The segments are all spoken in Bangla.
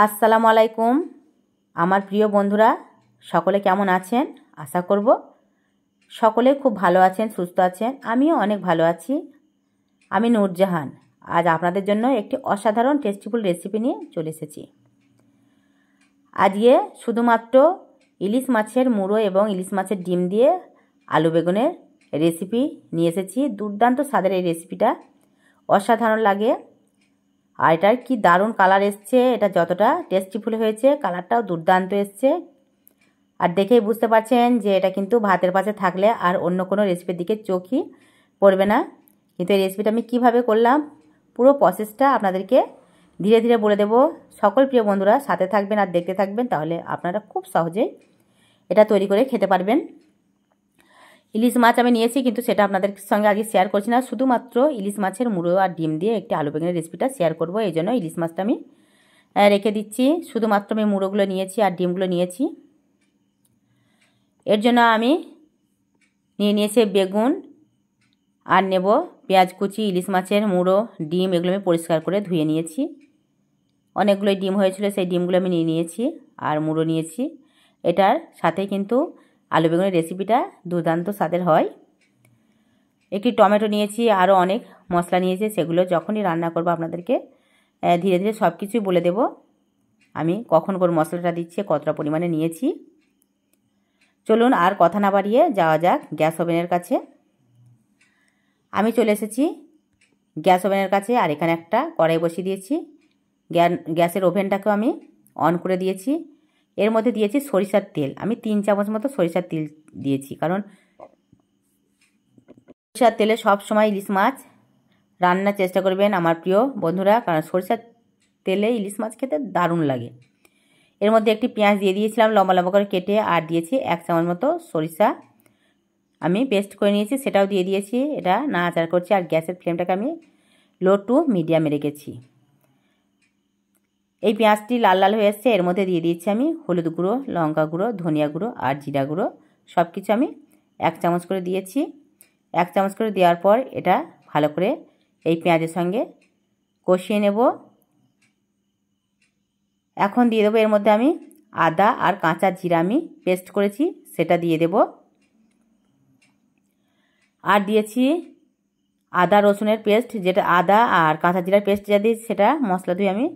আসসালামু আলাইকুম আমার প্রিয় বন্ধুরা, সকলে কেমন আছেন? আশা করব সকলে খুব ভালো আছেন, সুস্থ আছেন। আমিও অনেক ভালো আছি। আমি নূরজাহান আজ আপনাদের জন্য একটি অসাধারণ টেস্টিফুল রেসিপি নিয়ে চলে এসেছি। আজকে শুধুমাত্র ইলিশ মাছের মুড়ো এবং ইলিশ মাছের ডিম দিয়ে আলু বেগুনের রেসিপি নিয়ে এসেছি। দুর্দান্ত স্বাদের এই রেসিপিটা অসাধারণ লাগে। আর এটার কি দারুণ কালার এসছে, এটা যতটা টেস্টিফুল হয়েছে কালারটাও দুর্দান্ত এসছে। আর দেখেই বুঝতে পারছেন যে এটা কিন্তু ভাতের পাশে থাকলে আর অন্য কোনো রেসিপির দিকে চোখই পড়বে না। কিন্তু এই রেসিপিটা আমি কীভাবে করলাম পুরো প্রসেসটা আপনাদেরকে ধীরে ধীরে বলে দেব। সকল প্রিয় বন্ধুরা সাথে থাকবেন আর দেখতে থাকবেন, তাহলে আপনারা খুব সহজেই এটা তৈরি করে খেতে পারবেন। ইলিশ মাছ আমি নিয়েছি, কিন্তু সেটা আপনাদের সঙ্গে আগে শেয়ার করছি না। শুধুমাত্র ইলিশ মাছের মুড়ো আর ডিম দিয়ে একটি আলু বেগুনের রেসিপিটা শেয়ার করব। এই জন্য ইলিশ মাছটা আমি রেখে দিচ্ছি। শুধুমাত্র আমি মুড়োগুলো নিয়েছি আর ডিমগুলো নিয়েছি। এর জন্য আমি নিয়েছি বেগুন আর নেব পেঁয়াজ কুচি, ইলিশ মাছের মুড়ো, ডিম এগুলো আমি পরিষ্কার করে ধুয়ে নিয়েছি। অনেকগুলোই ডিম হয়েছিল, সেই ডিমগুলো আমি নিয়েছি আর মুড়ো নিয়েছি। এটার সাথে কিন্তু আলু বেগুনের রেসিপিটা দুর্দান্ত স্বাদের হয়। একটি টমেটো নিয়েছি, আরও অনেক মশলা নিয়েছি। সেগুলো যখনই রান্না করব আপনাদেরকে ধীরে ধীরে সব কিছুই বলে দেব আমি কখন কোন মশলাটা দিচ্ছি, কতটা পরিমাণে নিয়েছি। চলুন আর কথা না বাড়িয়ে যাওয়া যাক গ্যাস ওভেনের কাছে। আমি চলে এসেছি গ্যাস ওভেনের কাছে, আর এখানে একটা কড়াই বসিয়ে দিয়েছি। গ্যাসের ওভেনটাকেও আমি অন করে দিয়েছি। এর মধ্যে দিয়েছি সরিষার তেল। আমি 3 চামচ মতো সরিষার তেল দিয়েছি, কারণ সরিষার তেলে সব সময় ইলিশ মাছ রান্নার চেষ্টা করবেন আমার প্রিয় বন্ধুরা, কারণ সরিষার তেলে ইলিশ মাছ খেতে দারুণ লাগে। এর মধ্যে একটি পেঁয়াজ দিয়ে দিয়েছিলাম লম্বা লম্বা করে কেটে, আর দিয়েছি 1 চামচ মতো সরিষা আমি পেস্ট করে নিয়েছি, সেটাও দিয়ে দিয়েছি। এটা নাড়াচাড়া করছি, আর গ্যাসের ফ্লেমটাকে আমি লো টু মিডিয়ামে রেখেছি। এই পেঁয়াজটি লাল লাল হয়ে এসছে। এর মধ্যে দিয়ে দিচ্ছি আমি হলুদ গুঁড়ো, লঙ্কা গুঁড়ো, ধনিয়া গুঁড়ো আর জিরা গুঁড়ো সব কিছু আমি 1 চামচ করে দিয়েছি। 1 চামচ করে দেওয়ার পর এটা ভালো করে এই পেঁয়াজের সঙ্গে কষিয়ে নেব। এখন দিয়ে দেবো এর মধ্যে আমি আদা আর কাঁচা জিরা আমি পেস্ট করেছি, সেটা দিয়ে দেব। আর দিয়েছি আদা রসুনের পেস্ট, যেটা আদা আর কাঁচা জিরার পেস্ট যা দিয়েছি সেটা মশলা ধুয়ে আমি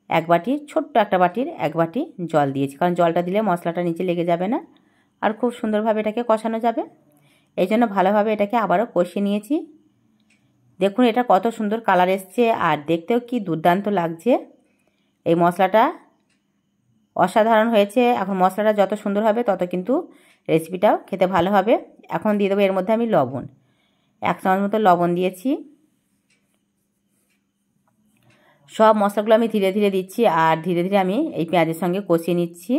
1 বাটি, ছোট্ট একটা বাটির 1 বাটি জল দিয়েছি, কারণ জলটা দিলে মশলাটা নিচে লেগে যাবে না আর খুব সুন্দরভাবে এটাকে কষানো যাবে। এই জন্য ভালোভাবে এটাকে আবারও কষিয়ে নিয়েছি। দেখুন এটা কত সুন্দর কালার এসছে, আর দেখতেও কি দুর্দান্ত লাগছে। এই মশলাটা অসাধারণ হয়েছে। এখন মশলাটা যত সুন্দর হবে তত কিন্তু রেসিপিটাও খেতে ভালো হবে। এখন দিয়ে দেবো এর মধ্যে আমি লবণ, 1 চামচ মতো লবণ দিয়েছি। সব মশলাগুলো আমি ধীরে ধীরে দিচ্ছি, আর ধীরে ধীরে আমি এই পেঁয়াজের সঙ্গে কষিয়ে নিচ্ছি।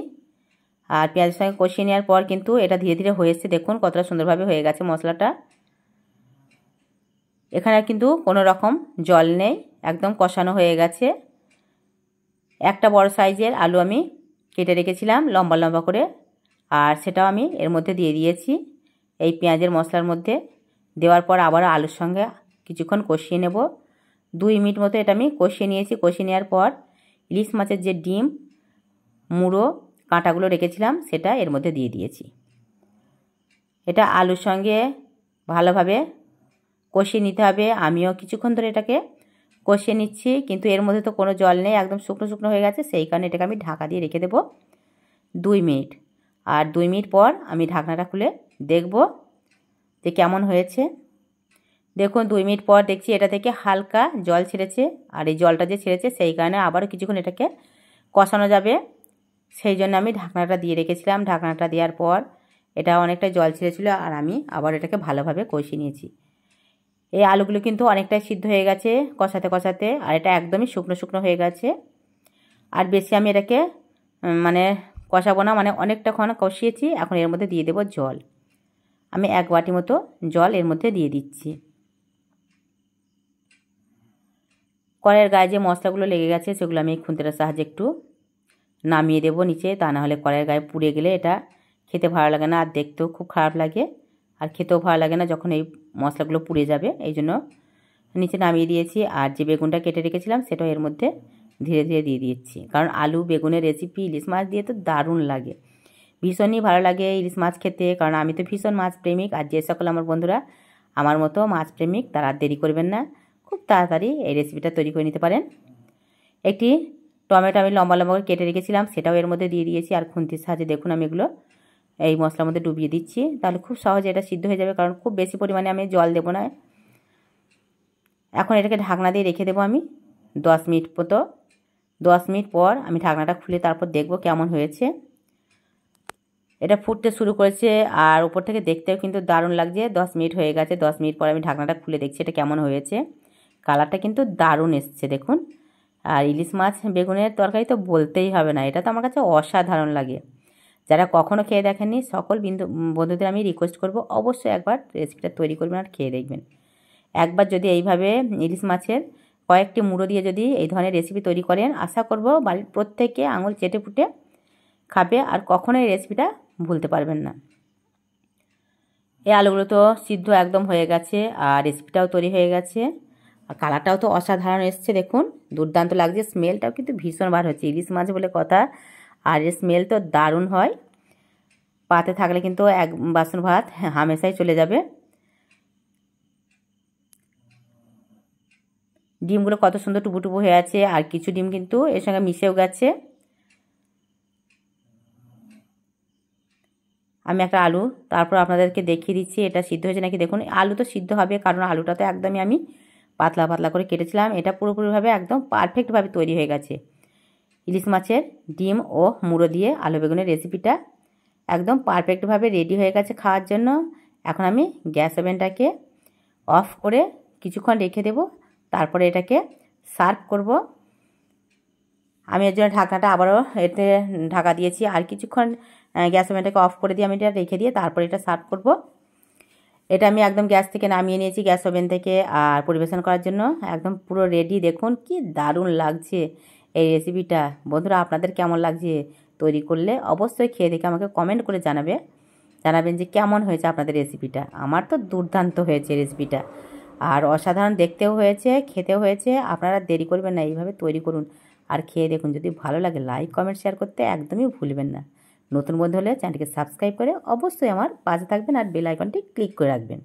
আর পেঁয়াজের সঙ্গে কষিয়ে নেওয়ার পর কিন্তু এটা ধীরে ধীরে হয়ে এসছে। দেখুন কতটা সুন্দরভাবে হয়ে গেছে মশলাটা। এখানে কিন্তু কোনো রকম জল নেই, একদম কষানো হয়ে গেছে। একটা বড় সাইজের আলু আমি কেটে রেখেছিলাম লম্বা লম্বা করে, আর সেটাও আমি এর মধ্যে দিয়ে দিয়েছি। এই পেঁয়াজের মশলার মধ্যে দেওয়ার পর আবার আলুর সঙ্গে কিছুক্ষণ কষিয়ে নেব। 2 মিনিট মতো এটা আমি কষিয়ে নিয়েছি। কষিয়ে নেওয়ার পর ইলিশ মাছের যে ডিম মুড়ো কাঁটাগুলো রেখেছিলাম সেটা এর মধ্যে দিয়ে দিয়েছি। এটা আলুর সঙ্গে ভালোভাবে কষিয়ে নিতে হবে। আমিও কিছুক্ষণ ধরে এটাকে কষিয়ে নিচ্ছি, কিন্তু এর মধ্যে তো কোনো জল নেই, একদম শুকনো শুকনো হয়ে গেছে। সেই কারণে এটাকে আমি ঢাকা দিয়ে রেখে দেবো 2 মিনিট। আর 2 মিনিট পর আমি ঢাকনাটা খুলে দেখব যে কেমন হয়েছে। দেখুন 2 মিনিট পর দেখছি এটা থেকে হালকা জল ছেড়েছে, আর এই জলটা যে ছেড়েছে সেই কারণে আবারও কিছুক্ষণ এটাকে কষানো যাবে। সেই জন্য আমি ঢাকনাটা দিয়ে রেখেছিলাম। ঢাকনাটা দেওয়ার পর এটা অনেকটা জল ছেড়েছিল, আর আমি আবার এটাকে ভালোভাবে কষিয়ে নিয়েছি। এই আলুগুলো কিন্তু অনেকটাই সিদ্ধ হয়ে গেছে কষাতে কষাতে, আর এটা একদমই শুকনো শুকনো হয়ে গেছে। আর বেশি আমি এটাকে কষাবো না, অনেকটাক্ষণ কষিয়েছি। এখন এর মধ্যে দিয়ে দেব জল। আমি 1 বাটি মতো জল এর মধ্যে দিয়ে দিচ্ছি। কড়াইয়ের গায়ে যে মশলাগুলো লেগে গেছে সেগুলো আমি খুন্তিটার সাহায্যে একটু নামিয়ে দেবো নিচে, তা না হলে কড়াইয়ের গায়ে পুড়ে গেলে এটা খেতে ভালো লাগে না, আর দেখতেও খুব খারাপ লাগে, আর খেতেও ভালো লাগে না যখন এই মশলাগুলো পুড়ে যাবে। এই জন্য নিচে নামিয়ে দিয়েছি। আর যে বেগুনটা কেটে রেখেছিলাম সেটাও এর মধ্যে ধীরে ধীরে দিয়ে দিচ্ছি, কারণ আলু বেগুনের রেসিপি ইলিশ মাছ দিয়ে তো দারুণ লাগে, ভীষণই ভালো লাগে ইলিশ মাছ খেতে। কারণ আমি তো ভীষণ মাছ প্রেমিক, আর যে সকল আমার বন্ধুরা আমার মতো মাছ প্রেমিক তারা দেরি করবেন না, খুব তাড়াতাড়ি এই রেসিপিটা তৈরি করে নিতে পারেন। একটি টমেটো আমি লম্বা লম্বা করে কেটে রেখেছিলাম, সেটাও এর মধ্যে দিয়ে দিয়েছি। আর খুন্তির সাহায্যে দেখুন আমি এগুলো এই মশলার মধ্যে ডুবিয়ে দিচ্ছি, তাহলে খুব সহজে এটা সিদ্ধ হয়ে যাবে, কারণ খুব বেশি পরিমাণে আমি জল দেবো না। এখন এটাকে ঢাকনা দিয়ে রেখে দেবো আমি 10 মিনিট মতো। 10 মিনিট পর আমি ঢাকনাটা খুলে তারপর দেখব কেমন হয়েছে। এটা ফুটতে শুরু করেছে আর উপর থেকে দেখতেও কিন্তু দারুণ লাগছে। 10 মিনিট হয়ে গেছে, 10 মিনিট পর আমি ঢাকনাটা খুলে দেখছি এটা কেমন হয়েছে। কালারটা কিন্তু দারুণ এসছে দেখুন। আর ইলিশ মাছ বেগুনের তরকারি তো বলতেই হবে না, এটা তো আমার কাছে অসাধারণ লাগে। যারা কখনও খেয়ে দেখেননি সকল বন্ধুদের আমি রিকোয়েস্ট করব অবশ্যই একবার রেসিপিটা তৈরি করবেন আর খেয়ে দেখবেন। একবার যদি এইভাবে ইলিশ মাছের কয়েকটি মুড়ো দিয়ে যদি এই ধরনের রেসিপি তৈরি করেন, আশা করব বাড়ির প্রত্যেকে আঙুল চেটে ফুটে খাবে আর কখনোই এই রেসিপিটা ভুলতে পারবেন না। এই আলুগুলো তো সিদ্ধ একদম হয়ে গেছে আর রেসিপিটাও তৈরি হয়ে গেছে, আর কালারটাও তো অসাধারণ এসছে দেখুন, দুর্দান্ত লাগছে। স্মেলটাও কিন্তু ভীষণ বার হচ্ছে, ইলিশ মাছ বলে কথা, আর এর স্মেল তো দারুণ হয়। পাতে থাকলে কিন্তু এক বাসন ভাত হামেশাই চলে যাবে। ডিমগুলো কত সুন্দর টুপু টুপু হয়ে আছে, আর কিছু ডিম কিন্তু এর সঙ্গে মিশেও গেছে। আমি একটা আলু তারপর আপনাদেরকে দেখিয়ে দিচ্ছি এটা সিদ্ধ হয়েছে নাকি। দেখুন আলু তো সিদ্ধ হবে, কারণ আলুটা তো একদমই আমি পাতলা পাতলা করে কেটেছিলাম। এটা পুরোপুরিভাবে একদম পারফেক্টভাবে তৈরি হয়ে গেছে। ইলিশ মাছের ডিম ও মুড়ো দিয়ে আলু বেগুনের রেসিপিটা একদম পারফেক্টভাবে রেডি হয়ে গেছে খাওয়ার জন্য। এখন আমি গ্যাস ওভেনটাকে অফ করে কিছুক্ষণ রেখে দেব, তারপরে এটাকে সার্ভ করব। আমি এর জন্য ঢাকনাটা আবারও এতে ঢাকা দিয়েছি, আর কিছুক্ষণ গ্যাস ওভেনটাকে অফ করে দিয়ে আমি এটা রেখে দিয়ে তারপরে এটা সার্ভ করব। এটা আমি একদম গ্যাস থেকে নামিয়ে নিয়েছি গ্যাস ওভেন থেকে, আর পরিবেশন করার জন্য একদম পুরো রেডি। দেখুন কি দারুণ লাগছে এই রেসিপিটা। বন্ধুরা আপনাদের কেমন লাগছে তৈরি করলে অবশ্যই খেয়ে দেখে আমাকে কমেন্ট করে জানাবেন যে কেমন হয়েছে আপনাদের রেসিপিটা। আমার তো দুর্দান্ত হয়েছে রেসিপিটা, আর অসাধারণ দেখতেও হয়েছে, খেতেও হয়েছে। আপনারা দেরি করবেন না, এইভাবে তৈরি করুন আর খেয়ে দেখুন। যদি ভালো লাগে লাইক কমেন্ট শেয়ার করতে একদমই ভুলবেন না। নতুন বন্ধু হলে চ্যানেলটিকে সাবস্ক্রাইব করে অবশ্যই আমার পাশে থাকবেন আর বেল আইকনটি ক্লিক করে রাখবেন।